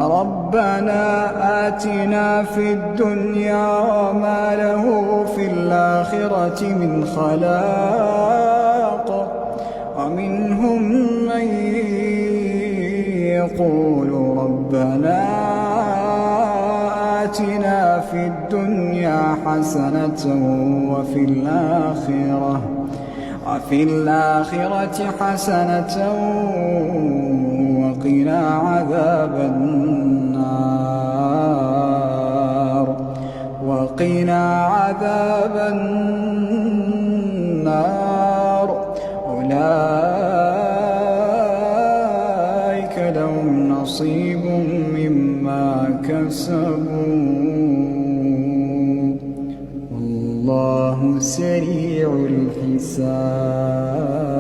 ربنا آتنا في الدنيا وما له في الآخرة من خلاق ومنهم من يقول ربنا آتنا في الدنيا حسنة وفي الآخرة حسنة وقنا عذاب النار أولئك لهم نصيب مما كسبوا والله سريع الحساب.